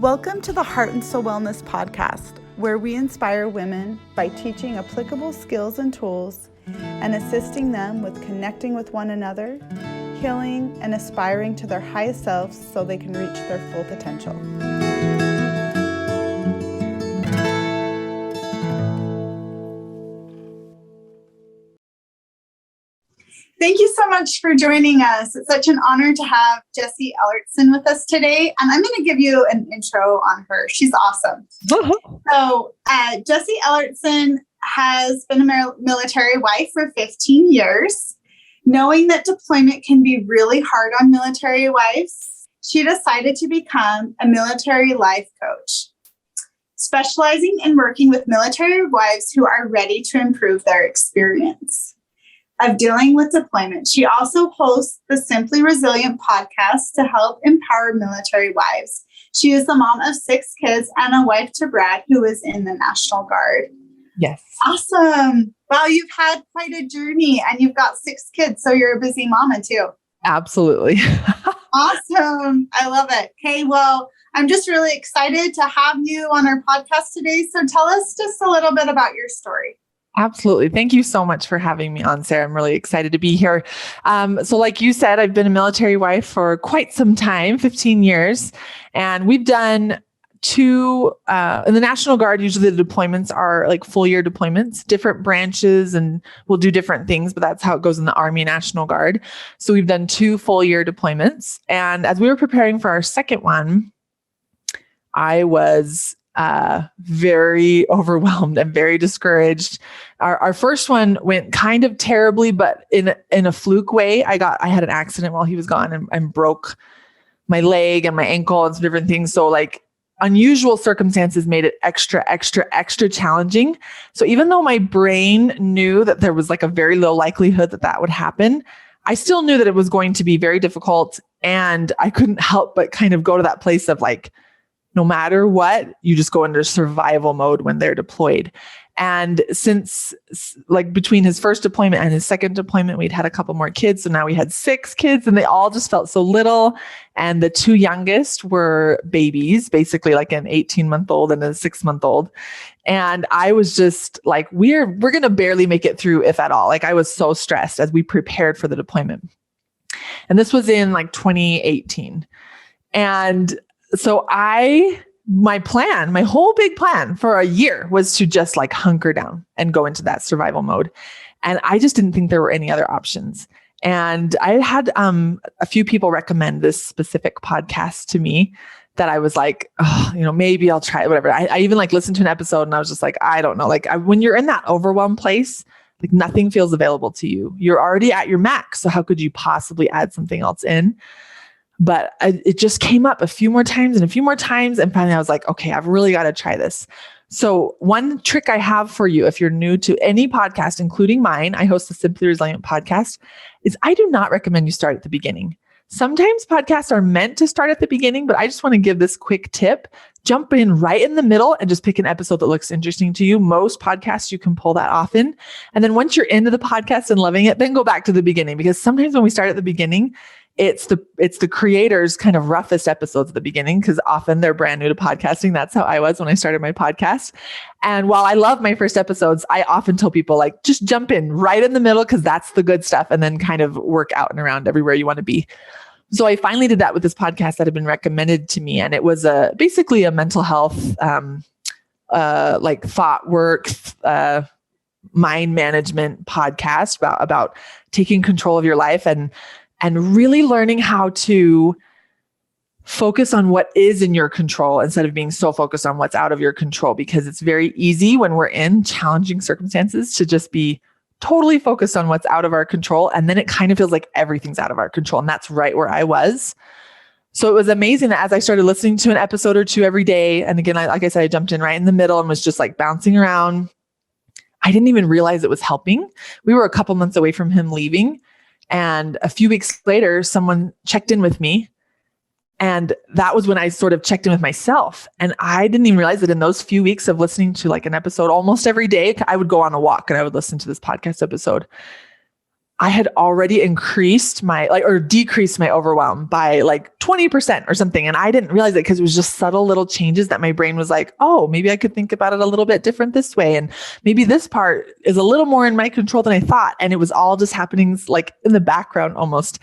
Welcome to the Heart and Soul Wellness Podcast, where we inspire women by teaching applicable skills and tools and assisting them with connecting with one another, healing, and aspiring to their highest selves so they can reach their full potential. Thank you so much for joining us. It's such an honor to have Jessie Ellertson with us today. And I'm going to give you an intro on her. She's awesome. So Jessie Ellertson has been a military wife for 15 years. Knowing that deployment can be really hard on military wives, she decided to become a military life coach, specializing in working with military wives who are ready to improve their experience of dealing with deployment. She also hosts the Simply Resilient podcast to help empower military wives. She is the mom of 6 kids and a wife to Brad, who is in the National Guard. Yes. Awesome. Wow, you've had quite a journey and you've got 6 kids, so you're a busy mama too. Absolutely. Awesome. I love it. Okay, well, I'm just really excited to have you on our podcast today. So tell us just a little bit about your story. Absolutely. Thank you so much for having me on, Sarah. I'm really excited to be here. So like you said, I've been a military wife for quite some time, 15 years, and we've done 2, in the National Guard, usually the deployments are like full year deployments, different branches, and we'll do different things, but that's how it goes in the Army National Guard. So we've done 2 full year deployments. And as we were preparing for our second one, I was very overwhelmed and very discouraged. Our first one went kind of terribly, but in a fluke way. I had an accident while he was gone and broke my leg and my ankle and some different things. So like unusual circumstances made it extra challenging. So even though my brain knew that there was like a very low likelihood that would happen, I still knew that it was going to be very difficult. And I couldn't help but kind of go to that place of like, no matter what, you just go into survival mode when they're deployed. And since like between his first deployment and his second deployment, we'd had a couple more kids. So now we had 6 kids and they all just felt so little. And the 2 youngest were babies, basically like an 18-month-old and a 6-month-old. And I was just like, we're going to barely make it through, if at all. Like I was so stressed as we prepared for the deployment. And this was in like 2018. And so my whole big plan for a year was to just like hunker down and go into that survival mode. And I just didn't think there were any other options. And I had a few people recommend this specific podcast to me that I was like, oh, maybe I'll try it, whatever. I even like listened to an episode and I was just like, I don't know. Like when you're in that overwhelmed place, like nothing feels available to you. You're already at your max. So how could you possibly add something else in? But it just came up a few more times. And finally I was like, okay, I've really got to try this. So one trick I have for you, if you're new to any podcast, including mine, I host the Simply Resilient podcast, is I do not recommend you start at the beginning. Sometimes podcasts are meant to start at the beginning, but I just want to give this quick tip. Jump in right in the middle and just pick an episode that looks interesting to you. Most podcasts, you can pull that off in. And then once you're into the podcast and loving it, then go back to the beginning. Because sometimes when we start at the beginning, it's the creator's kind of roughest episodes at the beginning, because often they're brand new to podcasting. That's how I was when I started my podcast. And while I love my first episodes, I often tell people like, just jump in right in the middle because that's the good stuff, and then kind of work out and around everywhere you want to be. So I finally did that with this podcast that had been recommended to me. And it was basically a mental health, like thought work, mind management podcast about taking control of your life and really learning how to focus on what is in your control instead of being so focused on what's out of your control, because it's very easy when we're in challenging circumstances to just be totally focused on what's out of our control. And then it kind of feels like everything's out of our control. And that's right where I was. So it was amazing that as I started listening to an episode or 2 every day, and again, like I said, I jumped in right in the middle and was just like bouncing around. I didn't even realize it was helping. We were a couple months away from him leaving. And a few weeks later, someone checked in with me. And that was when I sort of checked in with myself. And I didn't even realize that in those few weeks of listening to like an episode almost every day, I would go on a walk and I would listen to this podcast episode. I had already increased or decreased my overwhelm by 20% or something. And I didn't realize it because it was just subtle little changes that my brain was like, oh, maybe I could think about it a little bit different this way. And maybe this part is a little more in my control than I thought. And it was all just happening in the background almost.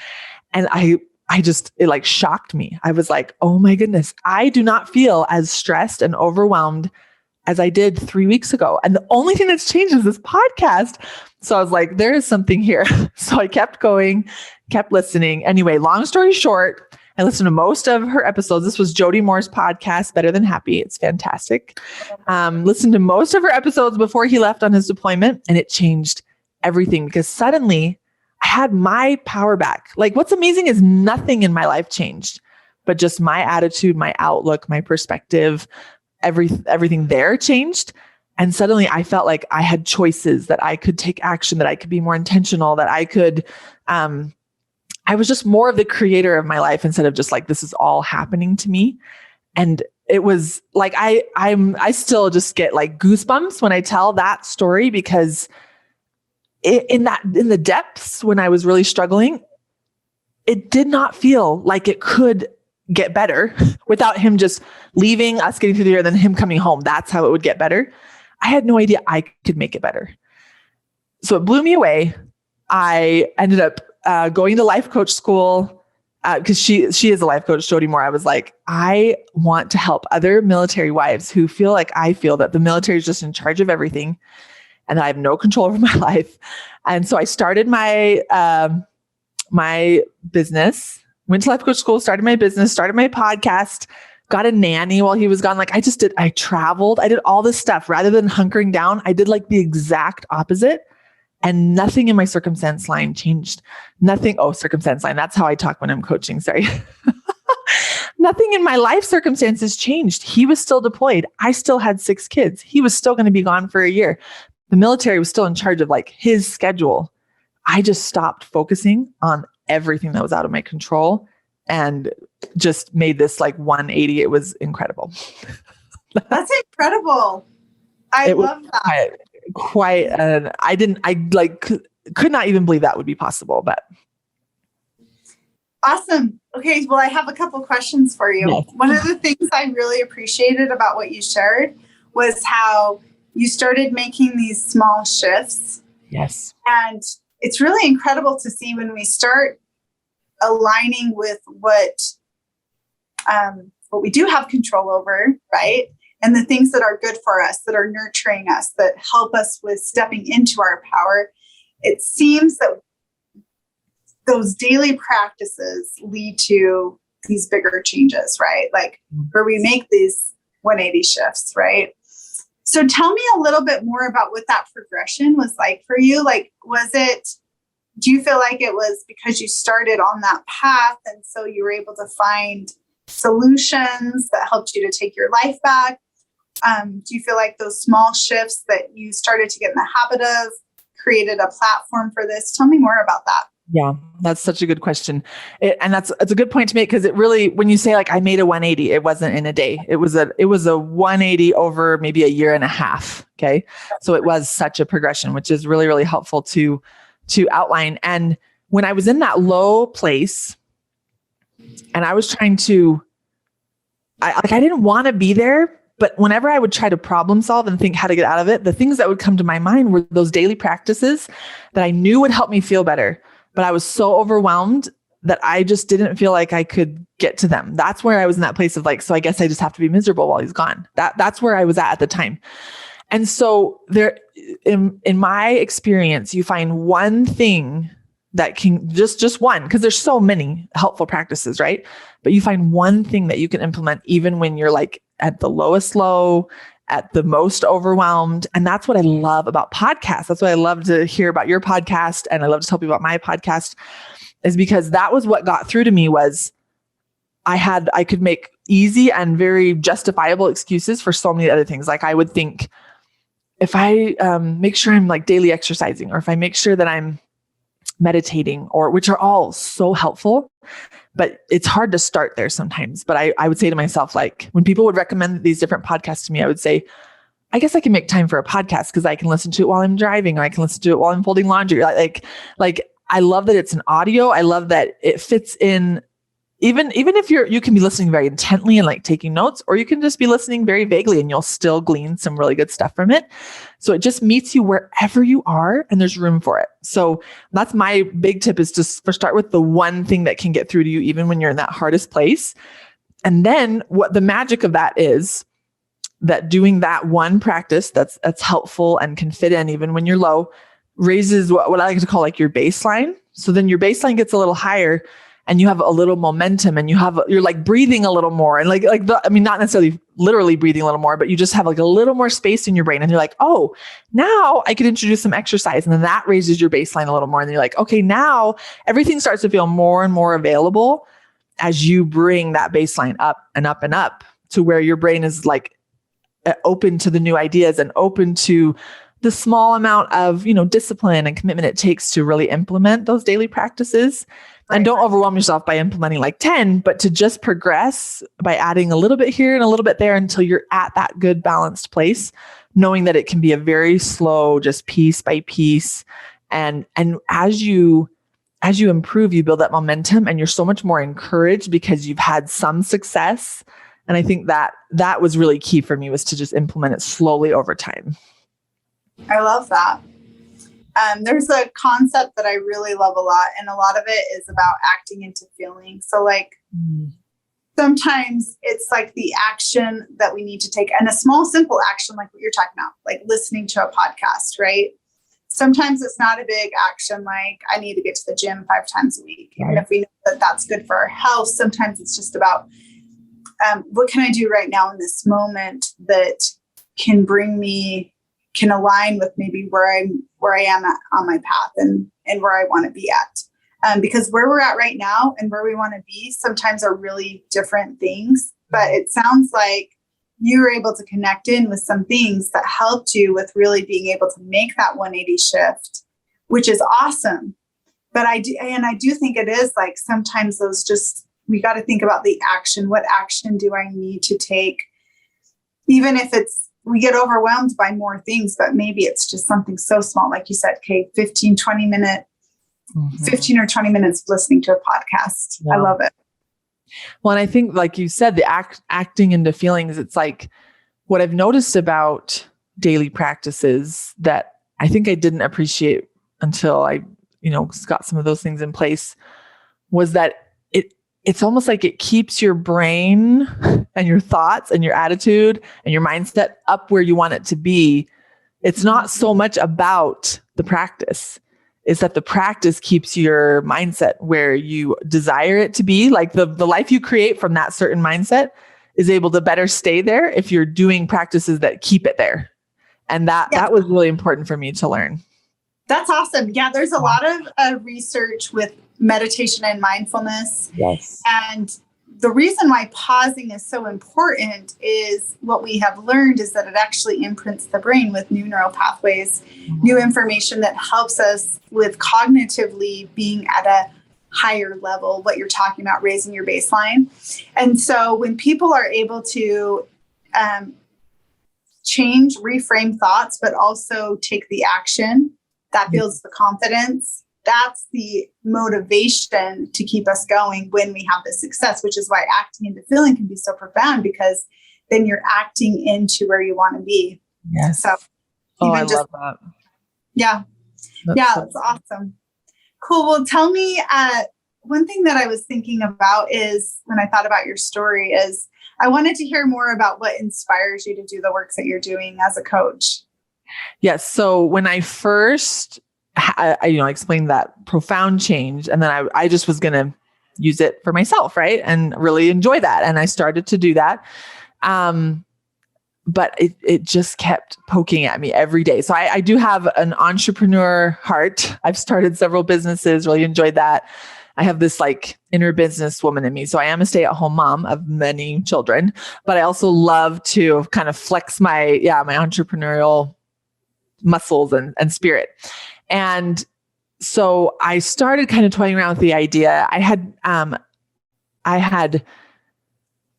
And it shocked me. I was like, oh my goodness, I do not feel as stressed and overwhelmed as I did 3 weeks ago. And the only thing that's changed is this podcast. So I was like, there is something here. So I kept going, kept listening. Anyway, long story short, I listened to most of her episodes. This was Jody Moore's podcast, Better Than Happy. It's fantastic. Listened to most of her episodes before he left on his deployment, and it changed everything because suddenly I had my power back. What's amazing is nothing in my life changed, but just my attitude, my outlook, my perspective, everything there changed. And suddenly I felt like I had choices, that I could take action, that I could be more intentional, that I could, I was just more of the creator of my life instead of just this is all happening to me. And it was I still just get goosebumps when I tell that story because in the depths when I was really struggling, it did not feel like it could get better without him just leaving, us getting through the year, then him coming home. That's how it would get better. I had no idea I could make it better. So it blew me away. I ended up going to life coach school because she is a life coach, Jody Moore. I was like, I want to help other military wives who feel like I feel that the military is just in charge of everything and I have no control over my life. And so I started my my business, went to life coach school, started my business, started my podcast, got a nanny while he was gone. I traveled, I did all this stuff rather than hunkering down. I did the exact opposite and nothing in my circumstance line changed. Nothing. Oh, circumstance line. That's how I talk when I'm coaching. Sorry. Nothing in my life circumstances changed. He was still deployed. I still had 6 kids. He was still going to be gone for a year. The military was still in charge of his schedule. I just stopped focusing on everything that was out of my control and just made this 180. It was incredible. That's incredible. I love that. I could not even believe that would be possible, but. Awesome. Okay. Well, I have a couple questions for you. Yes. One of the things I really appreciated about what you shared was how you started making these small shifts. Yes. And it's really incredible to see when we start aligning with what we do have control over, right? And the things that are good for us, that are nurturing us, that help us with stepping into our power. It seems that those daily practices lead to these bigger changes, right? Where we make these 180 shifts, right? So tell me a little bit more about what that progression was like for you. Do you feel like it was because you started on that path and so you were able to find solutions that helped you to take your life back? Do you feel like those small shifts that you started to get in the habit of created a platform for this? Tell me more about that. Yeah, that's such a good question. And it's a good point to make because it really, when you say I made a 180, it wasn't in a day. It was a 180 over maybe a year and a half. Okay. So it was such a progression, which is really, really helpful to outline. And when I was in that low place and I was trying to, I didn't want to be there, but whenever I would try to problem solve and think how to get out of it, the things that would come to my mind were those daily practices that I knew would help me feel better. But I was so overwhelmed that I just didn't feel like I could get to them. That's where I was in that place of so I guess I just have to be miserable while he's gone. That's where I was at the time. And so there, in my experience, you find one thing that can just one, because there's so many helpful practices, right? But you find one thing that you can implement even when you're at the lowest low, at the most overwhelmed. And that's what I love about podcasts. That's what I love to hear about your podcast. And I love to tell people about my podcast is because that was what got through to me was I could make easy and very justifiable excuses for so many other things. I would think if I make sure I'm daily exercising, or if I make sure that I'm meditating, or which are all so helpful, but it's hard to start there sometimes. But I would say to myself, when people would recommend these different podcasts to me, I would say, I guess I can make time for a podcast because I can listen to it while I'm driving, or I can listen to it while I'm folding laundry. I love that it's an audio. I love that it fits in. Even if you can be listening very intently and like taking notes, or you can just be listening very vaguely and you'll still glean some really good stuff from it. So it just meets you wherever you are and there's room for it. So that's my big tip, is to start with the one thing that can get through to you, even when you're in that hardest place. And then what the magic of that is, that doing that one practice that's helpful and can fit in even when you're low, raises what I like to call like your baseline. So then your baseline gets a little higher and you have a little momentum, and you're like breathing a little more, and not necessarily literally breathing a little more, but you just have like a little more space in your brain, and you're like, oh, now I could introduce some exercise, and then that raises your baseline a little more, and then you're like, okay, now everything starts to feel more and more available as you bring that baseline up and up and up to where your brain is like open to the new ideas and open to the small amount of, discipline and commitment it takes to really implement those daily practices. And don't overwhelm yourself by implementing like 10, but to just progress by adding a little bit here and a little bit there until you're at that good balanced place, knowing that it can be a very slow, just piece by piece. And as you improve, you build that momentum and you're so much more encouraged because you've had some success. And I think that was really key for me, was to just implement it slowly over time. I love that. There's a concept that I really love a lot, and a lot of it is about acting into feeling. So like sometimes it's like the action that we need to take, and a small, simple action, like what you're talking about, like listening to a podcast, right? Sometimes it's not a big action, like I need to get to the gym 5 times a week. Right. And if we know that that's good for our health, sometimes it's just about what can I do right now in this moment that can align with maybe where I am at on my path and where I want to be at. Because where we're at right now and where we want to be sometimes are really different things. But it sounds like you were able to connect in with some things that helped you with really being able to make that 180 shift, which is awesome. But I do think it is like sometimes we got to think about the action. What action do I need to take? Even if we get overwhelmed by more things, but maybe it's just something so small. Like you said, okay, 15 or 20 minutes listening to a podcast. Yeah. I love it. Well, and I think, like you said, the acting into feelings, it's like what I've noticed about daily practices that I think I didn't appreciate until I, got some of those things in place, was that it's almost like it keeps your brain and your thoughts and your attitude and your mindset up where you want it to be. It's not so much about the practice. It's that the practice keeps your mindset where you desire it to be. Like the life you create from that certain mindset is able to better stay there if you're doing practices that keep it there. And that was really important for me to learn. That's awesome. Yeah, there's a lot of research with meditation and mindfulness. Yes. And the reason why pausing is so important is what we have learned is that it actually imprints the brain with new neural pathways, new information that helps us with cognitively being at a higher level, what you're talking about, raising your baseline. And so when people are able to change, reframe thoughts, but also take the action, that builds the confidence. That's the motivation to keep us going when we have the success, which is why acting into feeling can be so profound, because then you're acting into where you want to be. Yes. So I love that. Yeah. That's awesome. Cool. Well, tell me, one thing that I was thinking about is when I thought about your story is I wanted to hear more about what inspires you to do the work that you're doing as a coach. Yes. So when I first I explained that profound change, and then I just was going to use it for myself, right? And really enjoy that. And I started to do that. But it just kept poking at me every day. So I do have an entrepreneur heart. I've started several businesses, really enjoyed that. I have this like inner business woman in me. So I am a stay-at-home mom of many children, but I also love to kind of flex my entrepreneurial muscles and spirit. And so I started kind of toying around with the idea. I had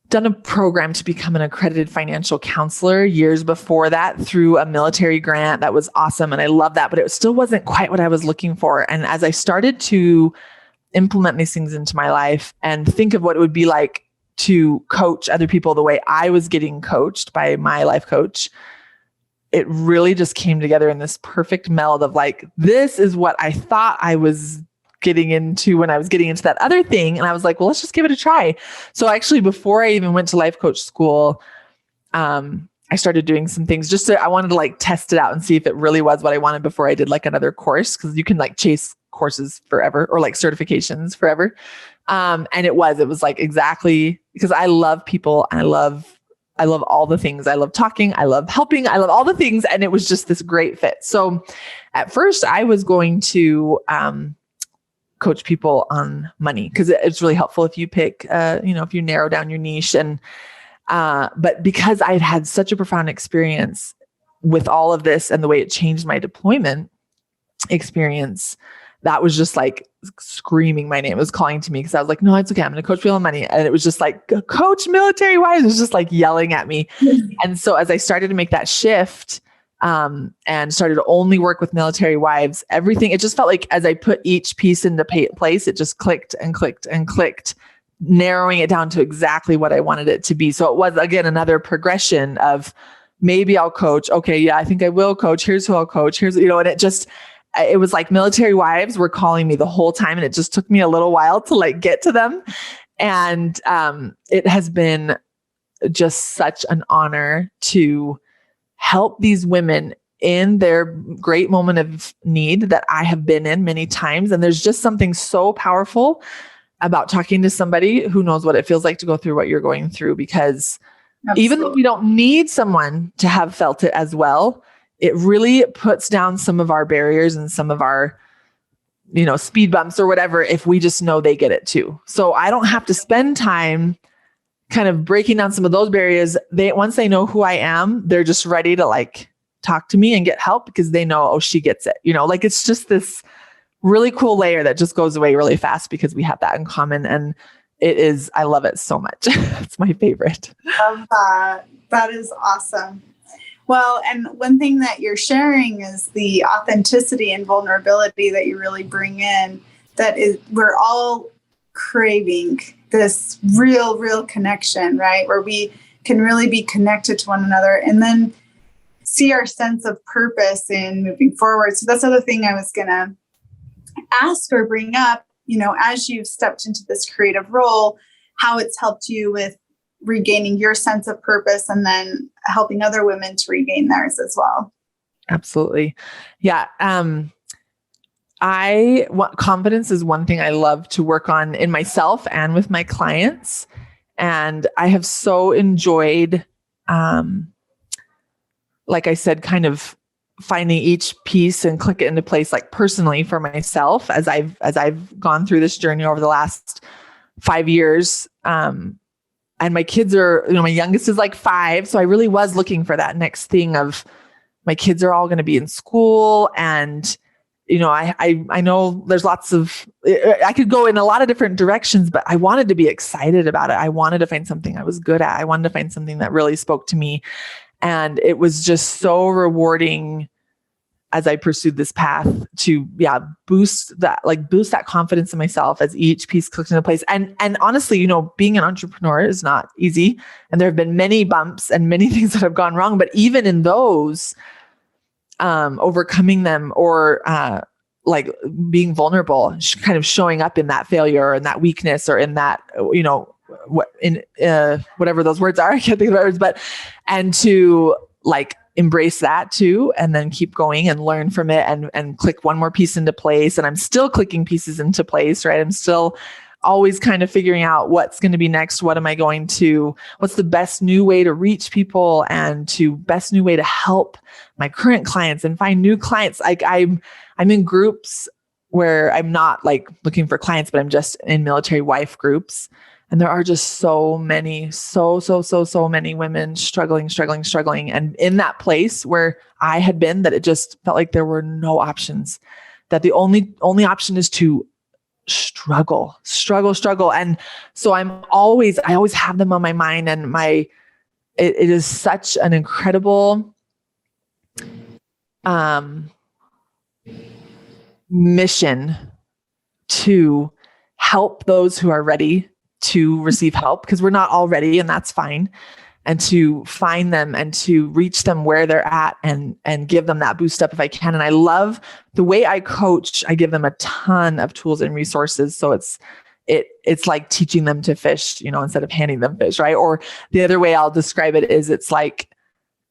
done a program to become an accredited financial counselor years before that through a military grant. That was awesome. And I love that, but it still wasn't quite what I was looking for. And as I started to implement these things into my life and think of what it would be like to coach other people the way I was getting coached by my life coach, it really just came together in this perfect meld of like, this is what I thought I was getting into when I was getting into that other thing. And I was like, well, let's just give it a try. So actually, before I even went to life coach school, I started doing some things I wanted to like test it out and see if it really was what I wanted before I did like another course. Cause you can like chase courses forever or like certifications forever. And it was like exactly because I love people and I love all the things. I love talking. I love helping. I love all the things. And it was just this great fit. So at first I was going to, coach people on money because it's really helpful if you pick, if you narrow down your niche but because I'd had such a profound experience with all of this and the way it changed my deployment experience, that was just like screaming my name. It was calling to me because I was like, no, it's okay. I'm going to coach people on money. And it was just like, coach military wives. It was just like yelling at me. And so as I started to make that shift, and started to only work with military wives, everything, it just felt like as I put each piece into place, it just clicked and clicked and clicked, narrowing it down to exactly what I wanted it to be. So it was, again, another progression of maybe I'll coach. Okay. Yeah, I think I will coach. Here's who I'll coach. And it was like military wives were calling me the whole time. And it just took me a little while to like get to them. And, it has been just such an honor to help these women in their great moment of need that I have been in many times. And there's just something so powerful about talking to somebody who knows what it feels like to go through what you're going through, because Absolutely. Even though we don't need someone to have felt it as well, it really puts down some of our barriers and some of our, speed bumps or whatever, if we just know they get it too. So I don't have to spend time kind of breaking down some of those barriers. Once they know who I am, they're just ready to like talk to me and get help because they know, oh, she gets it. It's just this really cool layer that just goes away really fast because we have that in common. And I love it so much. It's my favorite. Love that. That is awesome. Well, and one thing that you're sharing is the authenticity and vulnerability that you really bring in. We're all craving this real connection, right? Where we can really be connected to one another and then see our sense of purpose in moving forward. So that's the other thing I was going to ask or bring up, as you've stepped into this creative role, how it's helped you with regaining your sense of purpose and then helping other women to regain theirs as well. Absolutely. Yeah. Confidence is one thing I love to work on in myself and with my clients. And I have so enjoyed, like I said, kind of finding each piece and click it into place, like personally for myself, as I've gone through this journey over the last 5 years. And my kids are, my youngest is like 5. So I really was looking for that next thing of my kids are all going to be in school. And, I know there's lots of, I could go in a lot of different directions, but I wanted to be excited about it. I wanted to find something I was good at. I wanted to find something that really spoke to me. And it was just so rewarding as I pursued this path to, boost that confidence in myself as each piece clicked into place. And honestly, being an entrepreneur is not easy. And there have been many bumps and many things that have gone wrong, but even in those, overcoming them or, like being vulnerable, kind of showing up in that failure and that weakness or in that, whatever those words are, I can't think of the words, and to like embrace that too, and then keep going and learn from it and click one more piece into place. And I'm still clicking pieces into place, right? I'm still always kind of figuring out what's going to be next. What's the best new way to reach people and best new way to help my current clients and find new clients. Like I'm in groups where I'm not like looking for clients, but I'm just in military wife groups. And there are just so many, so many women struggling. And in that place where I had been, that it just felt like there were no options, that the only option is to struggle. And so I always have them on my mind, and it is such an incredible, mission to help those who are ready to receive help, because we're not all ready, and that's fine. And to find them and to reach them where they're at and give them that boost up if I can. And I love the way I coach. I give them a ton of tools and resources. So it's like teaching them to fish, instead of handing them fish, right? Or the other way I'll describe it is it's like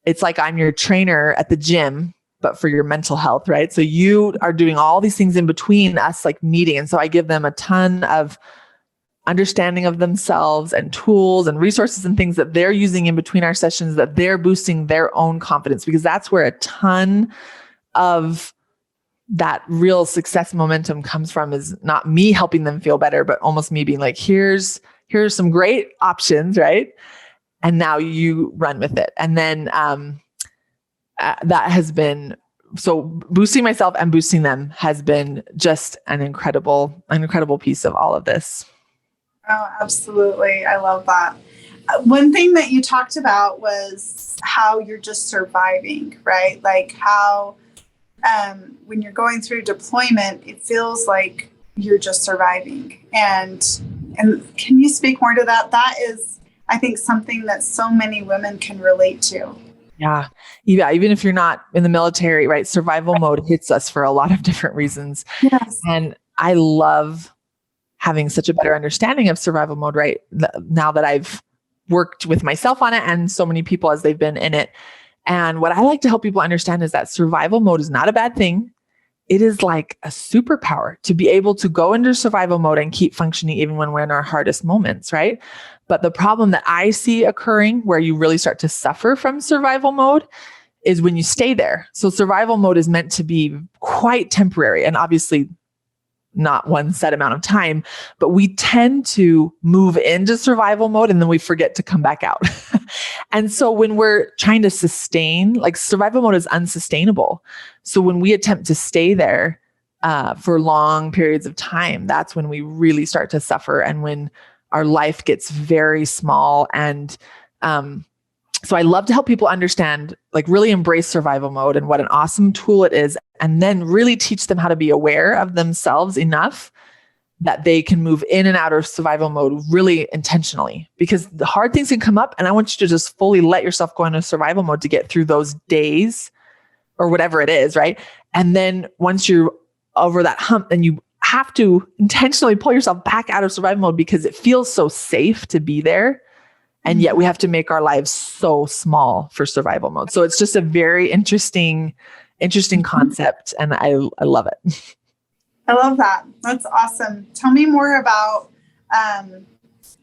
I'm your trainer at the gym, but for your mental health, right? So you are doing all these things in between us, like meeting. And so I give them a ton of understanding of themselves and tools and resources and things that they're using in between our sessions, that they're boosting their own confidence, because that's where a ton of that real success momentum comes from, is not me helping them feel better, but almost me being like, here's some great options, right? And now you run with it. And then that has been, so boosting myself and boosting them has been just an incredible piece of all of this. Oh, absolutely. I love that. One thing that you talked about was how you're just surviving, right? Like how when you're going through deployment, it feels like you're just surviving. And can you speak more to that? That is, I think, something that so many women can relate to. Yeah. Even if you're not in the military, right? Survival mode hits us for a lot of different reasons. Yes. And I love having such a better understanding of survival mode, right? Now that I've worked with myself on it and so many people as they've been in it. And what I like to help people understand is that survival mode is not a bad thing. It is like a superpower to be able to go into survival mode and keep functioning even when we're in our hardest moments, right? But the problem that I see occurring where you really start to suffer from survival mode is when you stay there. So survival mode is meant to be quite temporary, and obviously not one set amount of time, but we tend to move into survival mode and then we forget to come back out. And so when we're trying to sustain, like survival mode is unsustainable. So when we attempt to stay there for long periods of time, that's when we really start to suffer, and when our life gets very small. And so I love to help people understand, like really embrace survival mode and what an awesome tool it is. And then really teach them how to be aware of themselves enough that they can move in and out of survival mode really intentionally, because the hard things can come up. And I want you to just fully let yourself go into survival mode to get through those days or whatever it is, right? And then once you're over that hump, then you have to intentionally pull yourself back out of survival mode, because it feels so safe to be there. And yet we have to make our lives so small for survival mode. So it's just a very interesting concept. And I love it. I love that. That's awesome. Tell me more about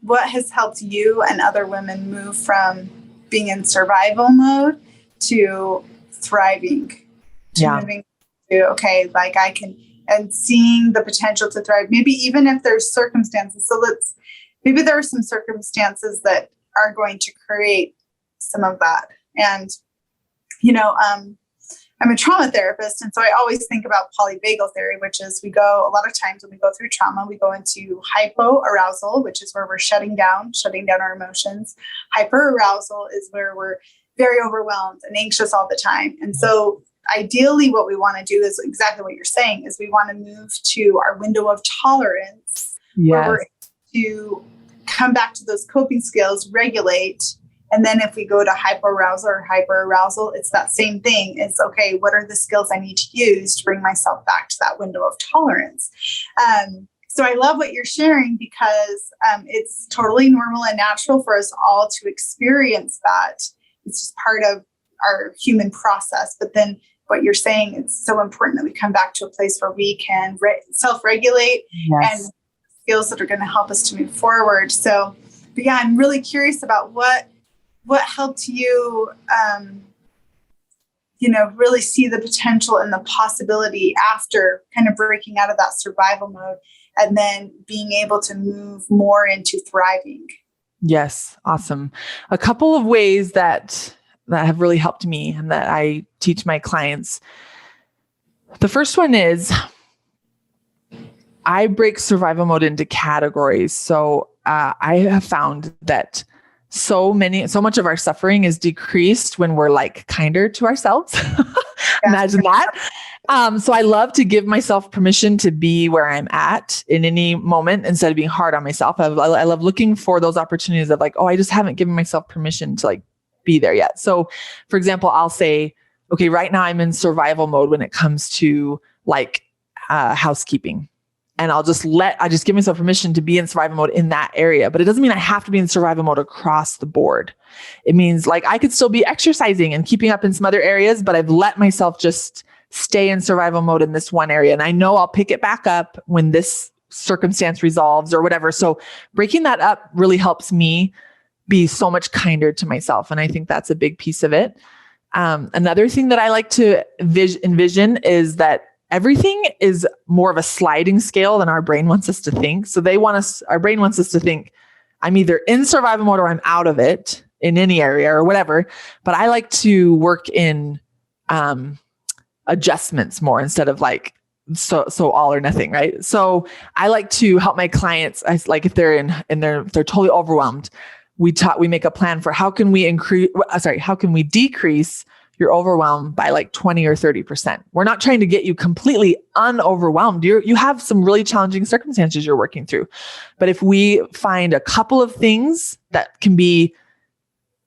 what has helped you and other women move from being in survival mode to thriving, to moving to, okay, like I can, and seeing the potential to thrive, maybe even if there's circumstances. So maybe there are some circumstances that are going to create some of that. And, I'm a trauma therapist. And so I always think about polyvagal theory, which is a lot of times when we go through trauma, we go into hypoarousal, which is where we're shutting down our emotions. Hyperarousal is where we're very overwhelmed and anxious all the time. And so ideally what we want to do is exactly what you're saying, is we want to move to our window of tolerance, where we're to come back to those coping skills, regulate. And then if we go to hyperarousal or hyperarousal, it's that same thing. It's okay, what are the skills I need to use to bring myself back to that window of tolerance? So I love what you're sharing, because it's totally normal and natural for us all to experience that. It's just part of our human process. But then what you're saying, it's so important that we come back to a place where we can self-regulate and skills that are going to help us to move forward. So, but yeah, I'm really curious about what helped you, really see the potential and the possibility after kind of breaking out of that survival mode and then being able to move more into thriving. Yes. Awesome. A couple of ways that have really helped me and that I teach my clients. The first one is I break survival mode into categories. So I have found that so much of our suffering is decreased when we're like kinder to ourselves. Imagine that. So I love to give myself permission to be where I'm at in any moment instead of being hard on myself. I love looking for those opportunities of like, oh, I just haven't given myself permission to like be there yet. So for example, I'll say, okay, right now I'm in survival mode when it comes to like housekeeping. And I just give myself permission to be in survival mode in that area. But it doesn't mean I have to be in survival mode across the board. It means like I could still be exercising and keeping up in some other areas, but I've let myself just stay in survival mode in this one area. And I know I'll pick it back up when this circumstance resolves or whatever. So breaking that up really helps me be so much kinder to myself. And I think that's a big piece of it. Another thing that I like to envision is that everything is more of a sliding scale than our brain wants us to think. So our brain wants us to think, I'm either in survival mode or I'm out of it in any area or whatever. But I like to work in adjustments more instead of like, so all or nothing, right? So I like to help my clients. Like if they're they're totally overwhelmed, we make a plan for how can we decrease your overwhelm by like 20 or 30%. We're not trying to get you completely unoverwhelmed. You have some really challenging circumstances you're working through. But if we find a couple of things that can be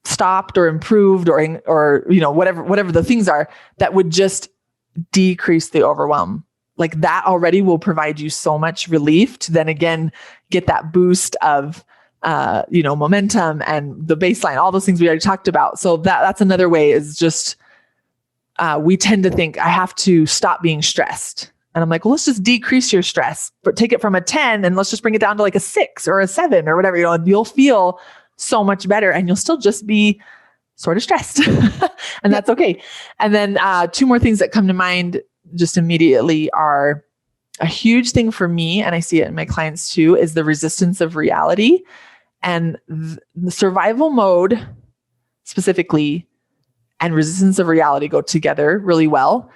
stopped or improved or whatever the things are that would just decrease the overwhelm, like that already will provide you so much relief to then again get that boost of momentum and the baseline, all those things we already talked about. So that's another way is just, we tend to think I have to stop being stressed. And I'm like, well, let's just decrease your stress, but take it from a 10 and let's just bring it down to like a 6 or a 7 or whatever, and you'll feel so much better and you'll still just be sort of stressed and that's okay. And then, 2 more things that come to mind just immediately are a huge thing for me. And I see it in my clients too, is the resistance of reality. And the survival mode specifically and resistance of reality go together really well,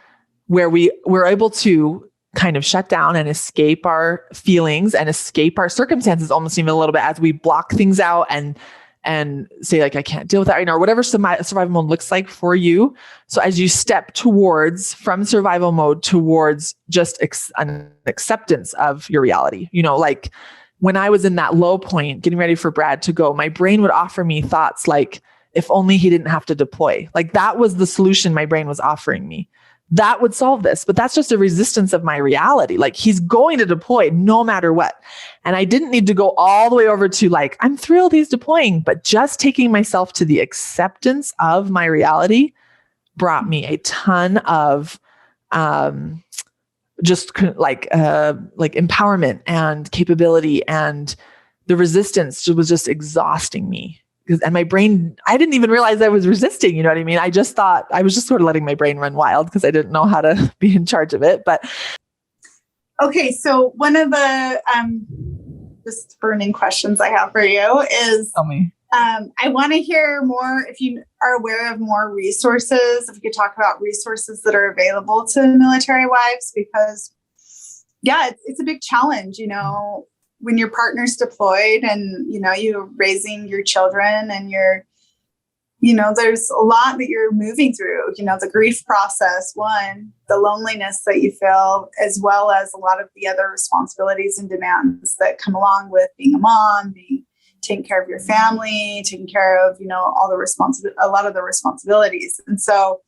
where we're able to kind of shut down and escape our feelings and escape our circumstances almost even a little bit as we block things out and say like, I can't deal with that right now, or whatever survival mode looks like for you. So as you step from survival mode towards just an acceptance of your reality, like when I was in that low point, getting ready for Brad to go, my brain would offer me thoughts like, if only he didn't have to deploy. Like that was the solution my brain was offering me. That would solve this, but that's just a resistance of my reality. Like he's going to deploy no matter what. And I didn't need to go all the way over to like, I'm thrilled he's deploying, but just taking myself to the acceptance of my reality brought me a ton of, just like empowerment and capability, and the resistance was just exhausting me. And my brain, I didn't even realize I was resisting. You know what I mean? I just thought I was just sort of letting my brain run wild because I didn't know how to be in charge of it. But okay, so one of the just burning questions I have for you is, tell me. I want to hear more if you are aware of more resources. If you could talk about resources that are available to military wives, because it's a big challenge, when your partner's deployed and, you're raising your children and there's a lot that you're moving through, the grief process, the loneliness that you feel, as well as a lot of the other responsibilities and demands that come along with being a mom, taking care of your family, taking care of, a lot of the responsibilities. And so,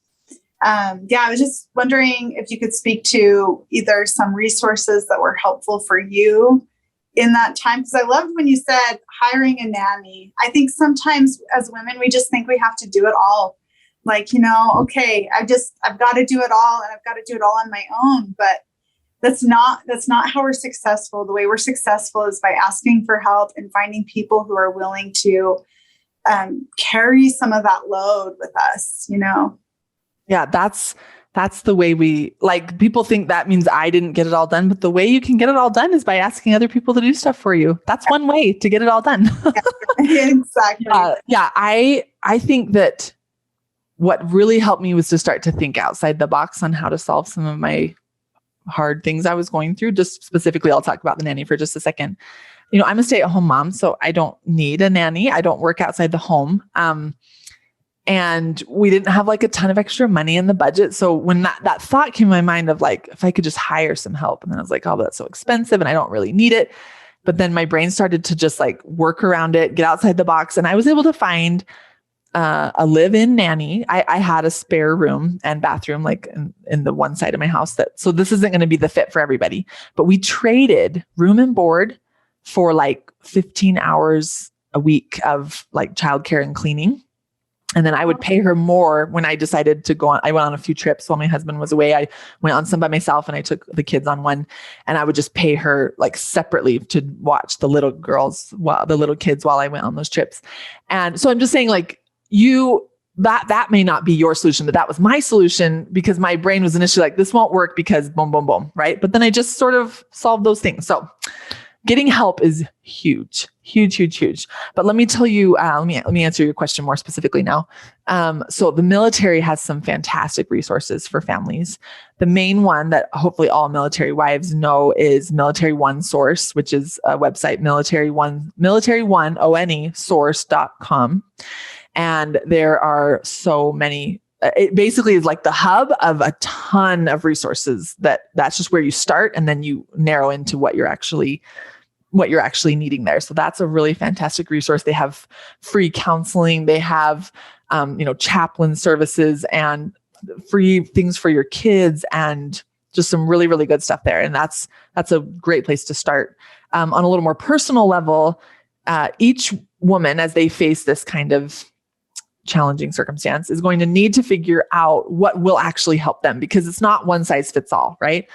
I was just wondering if you could speak to either some resources that were helpful for you in that time, because I loved when you said hiring a nanny. I think sometimes as women, we just think we have to do it all. Like, okay, I've got to do it all and I've got to do it all on my own. But that's not how we're successful. The way we're successful is by asking for help and finding people who are willing to carry some of that load with us, Yeah, that's the way people think that means I didn't get it all done, but the way you can get it all done is by asking other people to do stuff for you. That's one way to get it all done. Exactly. I think that what really helped me was to start to think outside the box on how to solve some of my hard things I was going through. Just specifically, I'll talk about the nanny for just a second. I'm a stay-at-home mom, so I don't need a nanny. I don't work outside the home. And we didn't have like a ton of extra money in the budget. So when that thought came to my mind of like, if I could just hire some help, and then I was like, oh, that's so expensive and I don't really need it. But then my brain started to just like work around it, get outside the box. And I was able to find a live-in nanny. I had a spare room and bathroom like in the one side of my house so this isn't going to be the fit for everybody, but we traded room and board for like 15 hours a week of like childcare and cleaning. And then I would pay her more when I decided to go on. I went on a few trips while my husband was away. I went on some by myself and I took the kids on one, and I would just pay her like separately to watch the little kids while I went on those trips. And so I'm just saying like that may not be your solution, but that was my solution because my brain was initially like, this won't work because boom, boom, boom. Right. But then I just sort of solved those things. So getting help is huge, huge, huge, huge. But let me tell you, let me answer your question more specifically now. So the military has some fantastic resources for families. The main one that hopefully all military wives know is Military One Source, which is a website, military1source.com. And there are so many. It basically is like the hub of a ton of resources that's just where you start. And then you narrow into what you're actually needing there. So that's a really fantastic resource. They have free counseling. They have, chaplain services and free things for your kids and just some really, really good stuff there. And that's a great place to start. On a little more personal level, each woman, as they face this kind of challenging circumstance, is going to need to figure out what will actually help them, because it's not one size fits all, right?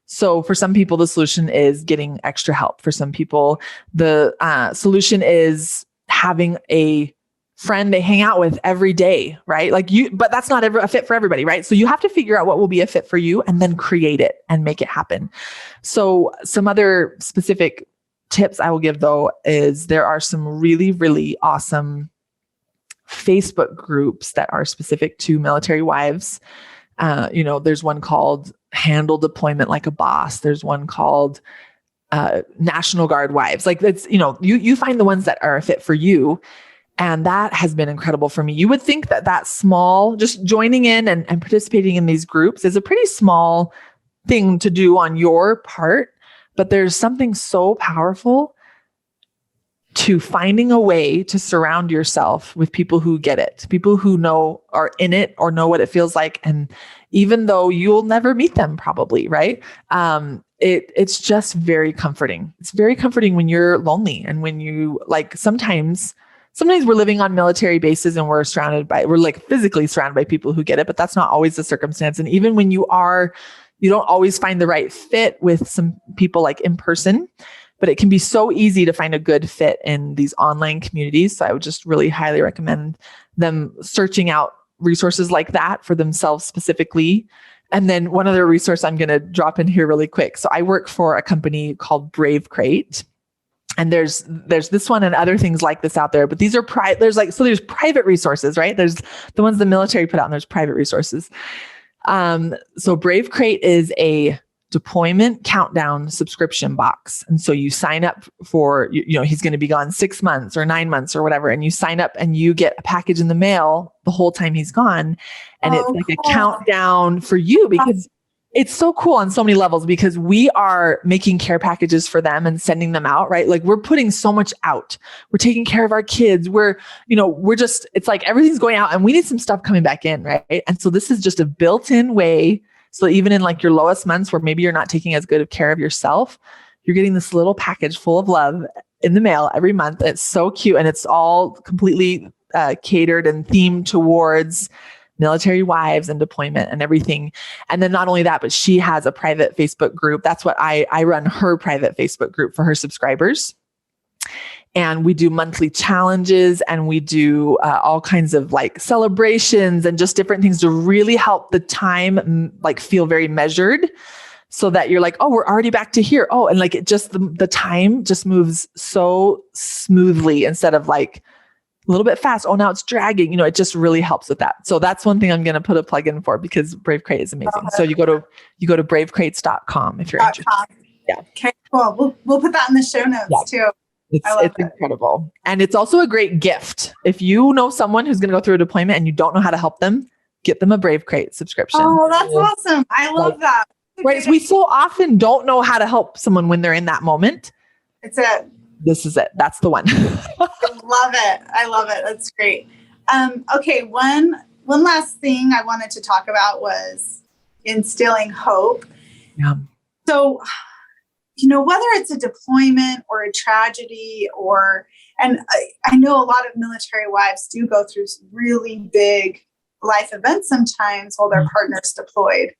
So for some people, the solution is getting extra help. For some people, the solution is having a friend they hang out with every day, right? But that's not a fit for everybody, right? So you have to figure out what will be a fit for you and then create it and make it happen. So some other specific tips I will give though is there are some really, really awesome Facebook groups that are specific to military wives. There's one called Handle Deployment Like a Boss. There's one called National Guard Wives. Like that's, you find the ones that are a fit for you. And that has been incredible for me. You would think that small, just joining in and participating in these groups is a pretty small thing to do on your part, but there's something so powerful to finding a way to surround yourself with people who get it, people who are in it or know what it feels like. And even though you'll never meet them probably, right? It's just very comforting. It's very comforting when you're lonely and when you sometimes we're living on military bases and we're like physically surrounded by people who get it, but that's not always the circumstance. And even when you don't always find the right fit with some people like in person, but it can be so easy to find a good fit in these online communities. So I would just really highly recommend them searching out resources like that for themselves specifically. And then one other resource I'm going to drop in here really quick. So I work for a company called Brave Crate. And there's this one and other things like this out there, but these are there's private resources, right? There's the ones the military put out and there's private resources. So Brave Crate is a deployment countdown subscription box. And so you sign up for, he's going to be gone 6 months or 9 months or whatever. And you sign up and you get a package in the mail the whole time he's gone. And it's like a countdown for you, because it's so cool on so many levels, because we are making care packages for them and sending them out, right? Like we're putting so much out. We're taking care of our kids. It's like everything's going out and we need some stuff coming back in, right? And so this is just a built-in way. So even in like your lowest months where maybe you're not taking as good of care of yourself, you're getting this little package full of love in the mail every month. It's so cute. And it's all completely catered and themed towards military wives and deployment and everything. And then not only that, but she has a private Facebook group. That's what I run her private Facebook group for her subscribers. And we do monthly challenges and we do all kinds of like celebrations and just different things to really help the time feel very measured, so that you're like, oh, we're already back to here. Oh, and the time just moves so smoothly instead of a little bit fast. Oh, now it's dragging. It just really helps with that. So that's one thing I'm going to put a plug in for, because Brave Crate is amazing. So you go to bravecrates.com if you're interested. Yeah. Okay, cool. We'll put that in the show notes too. It's incredible. And it's also a great gift. If you know someone who's going to go through a deployment and you don't know how to help them, get them a Brave Crate subscription. Oh, that's awesome. I love that. Right. So we so often don't know how to help someone when they're in that moment. It's it. This is it. That's the one. I love it. That's great. Okay. One last thing I wanted to talk about was instilling hope. Yeah. So, whether it's a deployment or a tragedy and I know a lot of military wives do go through really big life events sometimes while their partner's deployed.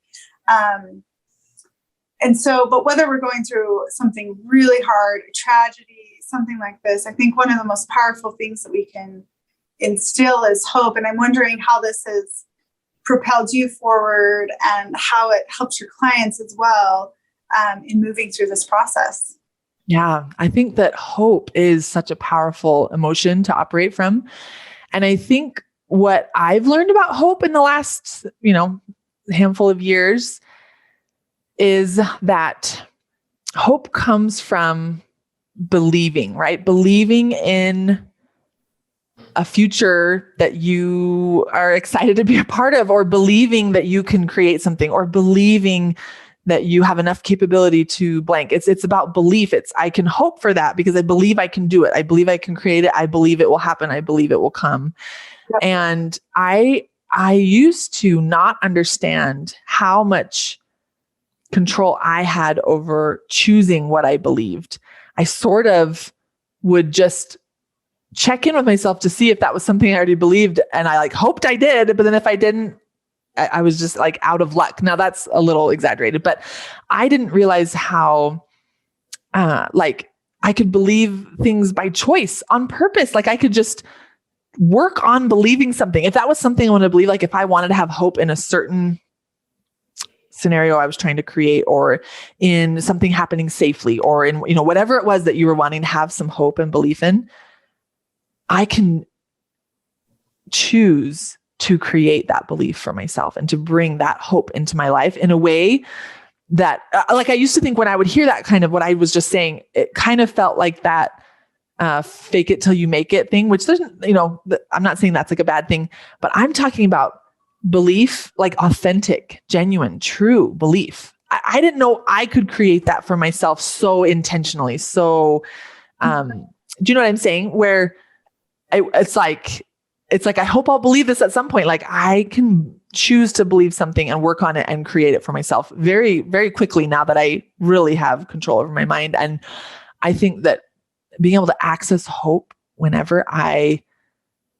But whether we're going through something really hard, a tragedy, something like this, I think one of the most powerful things that we can instill is hope. And I'm wondering how this has propelled you forward and how it helps your clients as well in moving through this process. Yeah, I think that hope is such a powerful emotion to operate from. And I think what I've learned about hope in the last, handful of years is that hope comes from believing, right? Believing in a future that you are excited to be a part of, or believing that you can create something, or believing that you have enough capability to blank. It's about belief. I can hope for that because I believe I can do it. I believe I can create it. I believe it will happen. I believe it will come. Yep. And I used to not understand how much control I had over choosing what I believed. I sort of would just check in with myself to see if that was something I already believed. And I hoped I did, but then if I didn't, I was just out of luck. Now that's a little exaggerated, but I didn't realize how, I could believe things by choice on purpose. I could just work on believing something. If that was something I wanted to believe, if I wanted to have hope in a certain scenario I was trying to create, or in something happening safely, or in, whatever it was that you were wanting to have some hope and belief in, I can choose to create that belief for myself and to bring that hope into my life in a way that, I used to think when I would hear that kind of what I was just saying, it kind of felt like that fake it till you make it thing, which doesn't, I'm not saying that's a bad thing, but I'm talking about belief, authentic, genuine, true belief. I didn't know I could create that for myself so intentionally. So, do you know what I'm saying? Where it's like, I hope I'll believe this at some point. I can choose to believe something and work on it and create it for myself very, very quickly now that I really have control over my mind. And I think that being able to access hope whenever I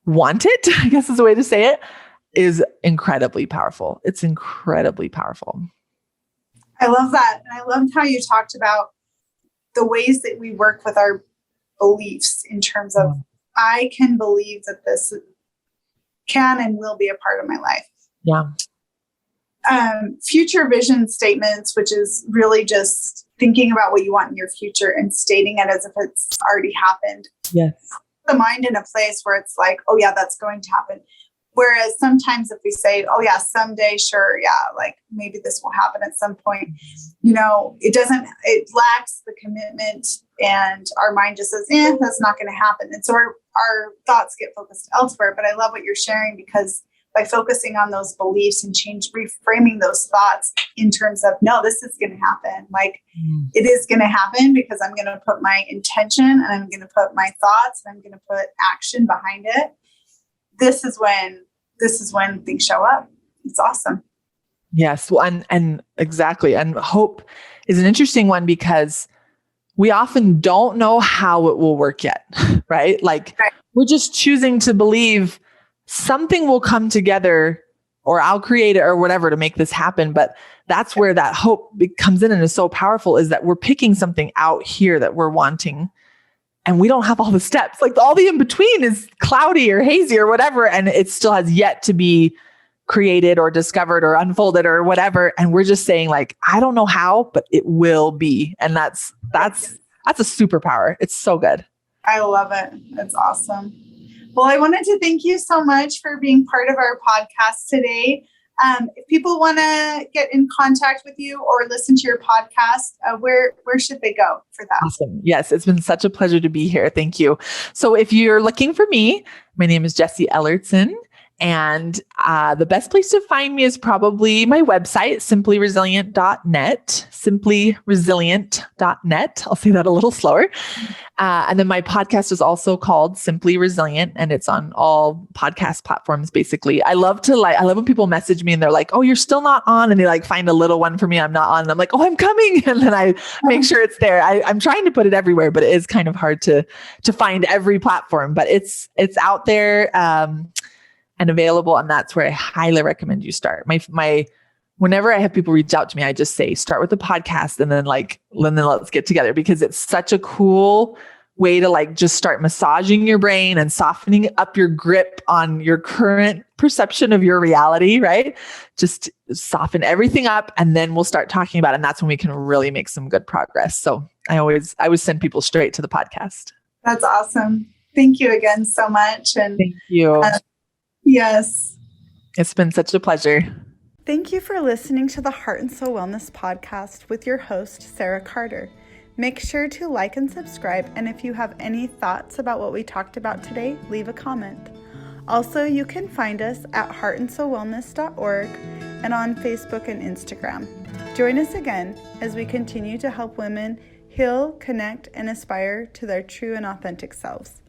want it, I guess is a way to say it, is incredibly powerful. It's incredibly powerful. I love that. And I loved how you talked about the ways that we work with our beliefs in terms of, I can believe that this can and will be a part of my life. Yeah. Future vision statements, which is really just thinking about what you want in your future and stating it as if it's already happened. Yes. The mind in a place where it's oh yeah, that's going to happen. Whereas sometimes if we say, oh yeah, someday, sure. Yeah. Maybe this will happen at some point, it lacks the commitment, and our mind just says, that's not going to happen. And so our thoughts get focused elsewhere. But I love what you're sharing, because by focusing on those beliefs and reframing those thoughts in terms of, no, this is going to happen. It is going to happen because I'm going to put my intention and I'm going to put my thoughts and I'm going to put action behind it. This is when things show up. It's awesome. Yes. Well, and exactly. And hope is an interesting one because we often don't know how it will work yet, right? We're just choosing to believe something will come together, or I'll create it, or whatever, to make this happen. But that's where that hope comes in and is so powerful, is that we're picking something out here that we're wanting, and we don't have all the steps. All the in between is cloudy or hazy or whatever, and it still has yet to be created or discovered or unfolded or whatever. And we're just saying I don't know how, but it will be. And that's a superpower. It's so good. I love it. It's awesome. Well, I wanted to thank you so much for being part of our podcast today. If people want to get in contact with you or listen to your podcast, where should they go for that? Awesome. Yes, it's been such a pleasure to be here. Thank you. So if you're looking for me, my name is Jessie Ellertson. And the best place to find me is probably my website, simplyresilient.net, simplyresilient.net. I'll say that a little slower. And then my podcast is also called Simply Resilient, and it's on all podcast platforms, basically. I love when people message me and they're like, oh, you're still not on. And they like find a little one for me. I'm not on. And I'm like, oh, I'm coming. And then I make sure it's there. I'm trying to put it everywhere, but it is kind of hard to find every platform, but it's out there. And available. And that's where I highly recommend you start. Whenever I have people reach out to me, I just say, start with the podcast and then let's get together, because it's such a cool way to like just start massaging your brain and softening up your grip on your current perception of your reality, right? Just soften everything up and then we'll start talking about it. And that's when we can really make some good progress. So I always send people straight to the podcast. That's awesome. Thank you again so much. And thank you. Yes. It's been such a pleasure. Thank you for listening to the Heart and Soul Wellness Podcast with your host, Sarah Carter. Make sure to like and subscribe. And if you have any thoughts about what we talked about today, leave a comment. Also, you can find us at heartandsoulwellness.org and on Facebook and Instagram. Join us again as we continue to help women heal, connect, and aspire to their true and authentic selves.